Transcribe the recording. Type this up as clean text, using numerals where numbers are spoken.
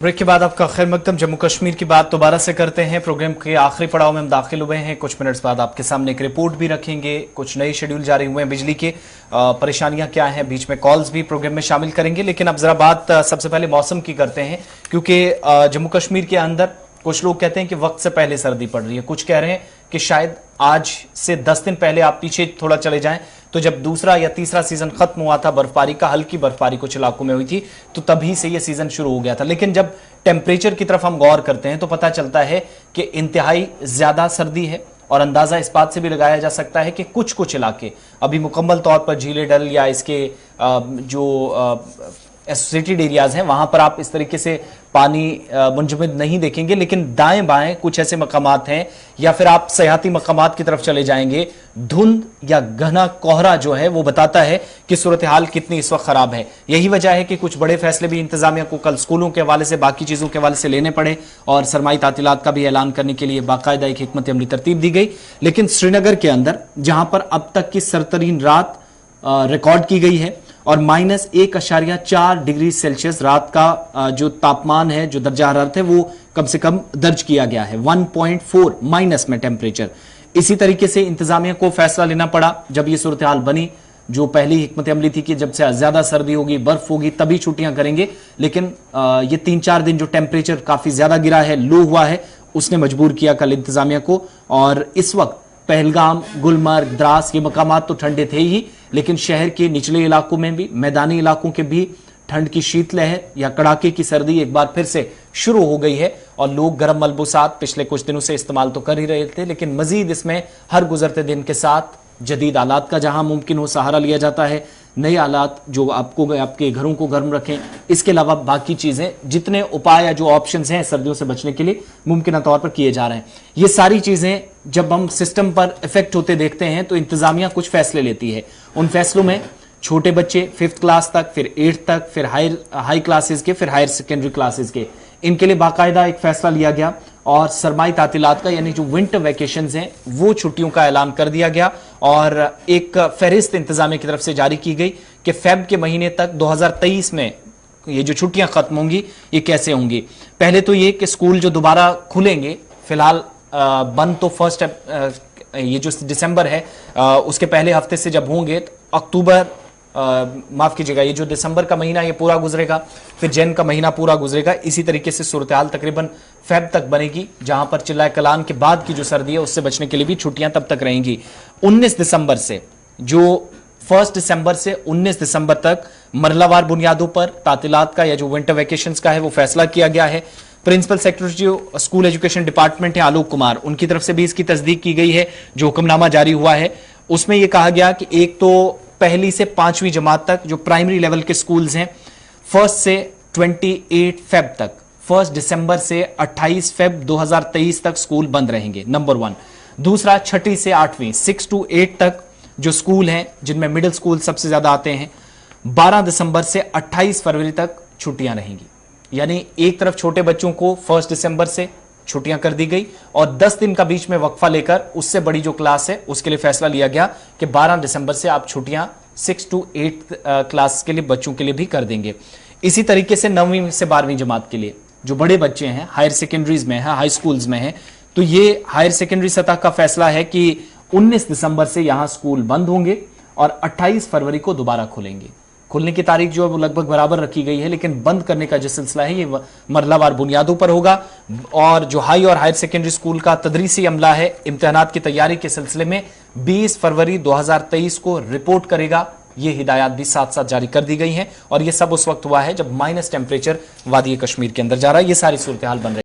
Break के बाद आपका खैर मकदम। जम्मू कश्मीर की बात दोबारा से करते हैं। प्रोग्राम के आखिरी पड़ाव में हम दाखिल हुए हैं। कुछ मिनट्स बाद आपके सामने एक रिपोर्ट भी रखेंगे। कुछ नए शेड्यूल जारी हुए हैं बिजली के, परेशानियां क्या हैं, बीच में कॉल्स भी प्रोग्राम में शामिल करेंगे। लेकिन अब जरा बात सबसे पहले मौसम की करते हैं, क्योंकि जम्मू कश्मीर के अंदर कुछ लोग कहते हैं कि वक्त से पहले सर्दी पड़ रही है, कुछ कह रहे हैं कि शायद आज से 10 दिन पहले आप पीछे थोड़ा चले जाएं तो जब दूसरा या तीसरा सीजन खत्म हुआ था बर्फबारी का, हल्की बर्फबारी कुछ इलाकों में हुई थी, तो तभी से यह सीजन शुरू हो गया था। लेकिन जब टेम्परेचर की तरफ हम गौर करते हैं तो पता चलता है कि इंतहाई ज्यादा सर्दी है। और अंदाजा इस बात से भी लगाया जा सकता है कि कुछ कुछ इलाके अभी मुकम्मल तौर पर झीले डल या इसके जो एसोसिएटेड एरियाज हैं वहां पर आप इस तरीके से पानी मुंजमद नहीं देखेंगे, लेकिन दाएं बाएं कुछ ऐसे मकामात हैं या फिर आप सयाहती मकामात की तरफ चले जाएंगे, धुंध या घना कोहरा जो है वो बताता है कि सूरत हाल कितनी इस वक्त खराब है। यही वजह है कि कुछ बड़े फैसले भी इंतजामिया को कल स्कूलों के हवाले से, बाकी चीजों के हवाले से लेने पड़े और सरमाई तातीलात का भी ऐलान करने के लिए बाकायदा एक हिकमत अमली तरतीब दी गई। लेकिन श्रीनगर के अंदर जहां पर अब तक की सरतरीन रात रिकॉर्ड की गई है और -1.4 डिग्री सेल्सियस रात का जो तापमान है, जो दर्जा हरारत है, वो कम से कम दर्ज किया गया है 1.4 माइनस में टेम्परेचर। इसी तरीके से इंतजामिया को फैसला लेना पड़ा जब ये सूरत हाल बनी, जो पहली हिकमत अमली थी कि जब से ज्यादा सर्दी होगी, बर्फ होगी, तभी छुट्टियां करेंगे। लेकिन ये 3-4 दिन जो टेम्परेचर काफी ज्यादा गिरा है, लो हुआ है, उसने मजबूर किया कल इंतजामिया को। और इस वक्त पहलगाम, गुलमर्ग, द्रास ये मकामात तो ठंडे थे ही, लेकिन शहर के निचले इलाकों में भी, मैदानी इलाकों के भी ठंड की शीतलहर या कड़ाके की सर्दी एक बार फिर से शुरू हो गई है। और लोग गर्म मलबूसात पिछले कुछ दिनों से इस्तेमाल तो कर ही रहे थे, लेकिन मजीद इसमें हर गुजरते दिन के साथ जदीद आलात का जहां मुमकिन हो सहारा लिया जाता है, नए आलात जो आपको आपके घरों को गर्म रखें। इसके अलावा बाकी चीजें, जितने उपाय या जो ऑप्शंस हैं सर्दियों से बचने के लिए मुमकिन तौर पर किए जा रहे हैं, ये सारी चीजें जब हम सिस्टम पर इफेक्ट होते देखते हैं तो इंतजामिया कुछ फैसले लेती है। उन फैसलों में छोटे बच्चे 5th क्लास तक, फिर 8th तक, फिर हाई क्लासेस के, फिर हायर सेकेंडरी क्लासेस के, इनके लिए बाकायदा एक फैसला लिया गया और सरमाई तातीलात का, यानी जो विंटर वैकेशंस हैं, वो छुट्टियों का ऐलान कर दिया गया। और एक फहरिस्त इंतजामिया की तरफ से जारी की गई कि फेब के महीने तक 2023 में ये जो छुट्टियां खत्म होंगी ये कैसे होंगी। पहले तो ये कि स्कूल जो दोबारा खुलेंगे, फिलहाल बंद तो फर्स्ट ये जो दिसंबर है उसके पहले हफ्ते से जब होंगे तो अक्टूबर, माफ कीजिएगा, ये जो दिसंबर का महीना ये पूरा गुजरेगा, फिर जन का महीना पूरा गुजरेगा। इसी तरीके से सूरत हाल तकरीबन फेब तक बनेगी, जहां पर चिल्लाए कलान के बाद की जो सर्दी है उससे बचने के लिए भी छुट्टियां तब तक रहेंगी। 19 दिसंबर से, जो 1 दिसंबर से 19 दिसंबर तक मरहलावार बुनियादों पर तातीलात का या जो विंटर वैकेशंस का है वो फैसला किया गया है। प्रिंसिपल सेक्रेटरी जो स्कूल एजुकेशन डिपार्टमेंट है आलोक कुमार, उनकी तरफ से भी इसकी तस्दीक की गई है। जो हुक्मनामा जारी हुआ है उसमें यह कहा गया कि एक तो पहली से 5वीं जमात तक जो प्राइमरी लेवल के स्कूल्स हैं 1 से 28 फेब तक, 1 दिसंबर से 28 फेब 2023 तक स्कूल बंद रहेंगे, नंबर 1। दूसरा, 6ठी से 8वीं 6 to 8 तक जो स्कूल हैं, जिनमें मिडिल स्कूल सबसे ज्यादा आते हैं, 12 दिसंबर से 28 फरवरी तक छुट्टियां रहेंगी। यानी एक तरफ छोटे बच्चों को 1 दिसंबर से छुट्टियां कर दी गई और 10 दिन का बीच में वक्फा लेकर उससे बड़ी जो क्लास है उसके लिए फैसला लिया गया कि 12 दिसंबर से आप छुट्टियां 6 to 8 क्लास के लिए बच्चों के लिए भी कर देंगे। इसी तरीके से 9वीं से 12वीं जमात के लिए जो बड़े बच्चे हैं, हायर सेकेंडरीज में हैं, हाई स्कूल्स में हैं, तो ये हायर सेकेंडरी सतह का फैसला है कि 19 दिसंबर से यहां स्कूल बंद होंगे और 28 फरवरी को दोबारा खुलेंगे। खुलने की तारीख जो है वो लगभग बराबर रखी गई है, लेकिन बंद करने का जो सिलसिला है ये मरहलावार बुनियादों पर होगा। और जो हाई और हायर सेकेंडरी स्कूल का तदरीसी अमला है, इम्तिहानात की तैयारी के सिलसिले में 20 फरवरी 2023 को रिपोर्ट करेगा। ये हिदायत भी साथ साथ जारी कर दी गई हैं और ये सब उस वक्त हुआ है जब माइनस टेम्परेचर वादी कश्मीर के अंदर जा रहा है। ये सारी सूरत हाल बन रही है।